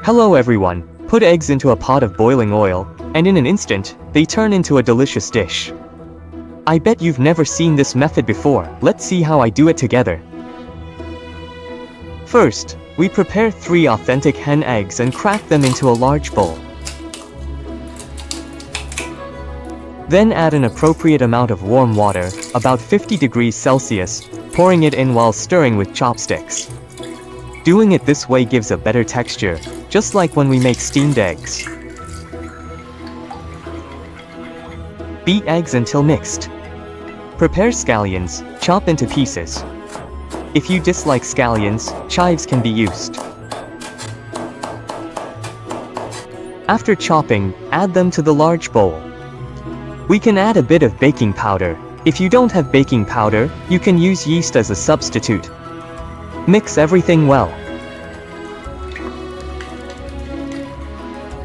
Hello everyone, put eggs into a pot of boiling oil, and in an instant, they turn into a delicious dish. I bet you've never seen this method before. Let's see how I do it together. First, we prepare 3 authentic hen eggs and crack them into a large bowl. Then add an appropriate amount of warm water, about 50 degrees Celsius, pouring it in while stirring with chopsticks. Doing it this way gives a better texture, just like when we make steamed eggs. Beat eggs until mixed. Prepare scallions, chop into pieces. If you dislike scallions, chives can be used. After chopping, add them to the large bowl. We can add a bit of baking powder. If you don't have baking powder, you can use yeast as a substitute. Mix everything well.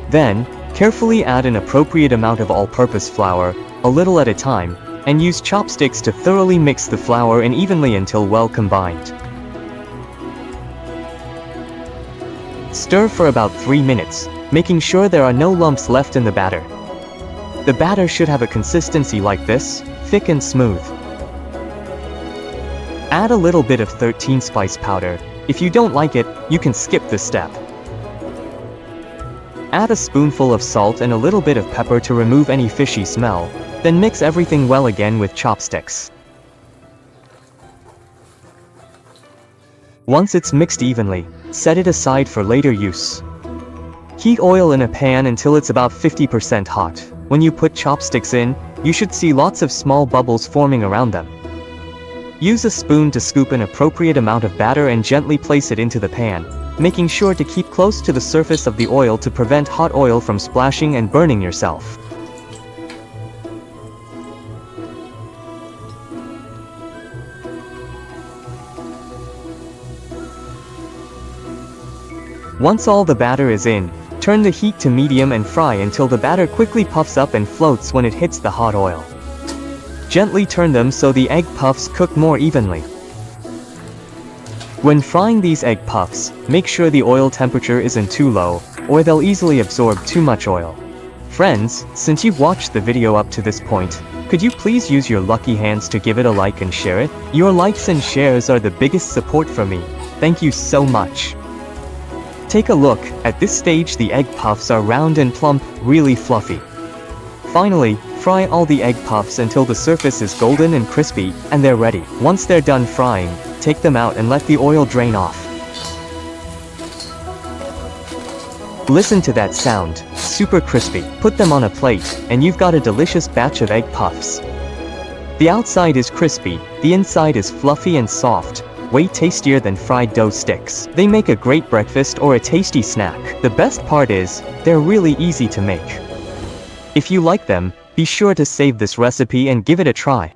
Then, carefully add an appropriate amount of all-purpose flour, a little at a time, and use chopsticks to thoroughly mix the flour in evenly until well combined. Stir for about 3 minutes, making sure there are no lumps left in the batter. The batter should have a consistency like this, thick and smooth. Add a little bit of 13 spice powder. If you don't like it, you can skip this step. Add a spoonful of salt and a little bit of pepper to remove any fishy smell, then mix everything well again with chopsticks. Once it's mixed evenly, set it aside for later use. Heat oil in a pan until it's about 50% hot. When you put chopsticks in, you should see lots of small bubbles forming around them. Use a spoon to scoop an appropriate amount of batter and gently place it into the pan, making sure to keep close to the surface of the oil to prevent hot oil from splashing and burning yourself. Once all the batter is in, turn the heat to medium and fry until the batter quickly puffs up and floats when it hits the hot oil. Gently turn them so the egg puffs cook more evenly. When frying these egg puffs, make sure the oil temperature isn't too low, or they'll easily absorb too much oil. Friends, since you've watched the video up to this point, could you please use your lucky hands to give it a like and share it? Your likes and shares are the biggest support for me. Thank you so much. Take a look. At this stage the egg puffs are round and plump, really fluffy. Finally, fry all the egg puffs until the surface is golden and crispy, and they're ready. Once they're done frying, take them out and let the oil drain off. Listen to that sound, super crispy. Put them on a plate, and you've got a delicious batch of egg puffs. The outside is crispy, the inside is fluffy and soft, way tastier than fried dough sticks. They make a great breakfast or a tasty snack. The best part is, they're really easy to make. If you like them, be sure to save this recipe and give it a try.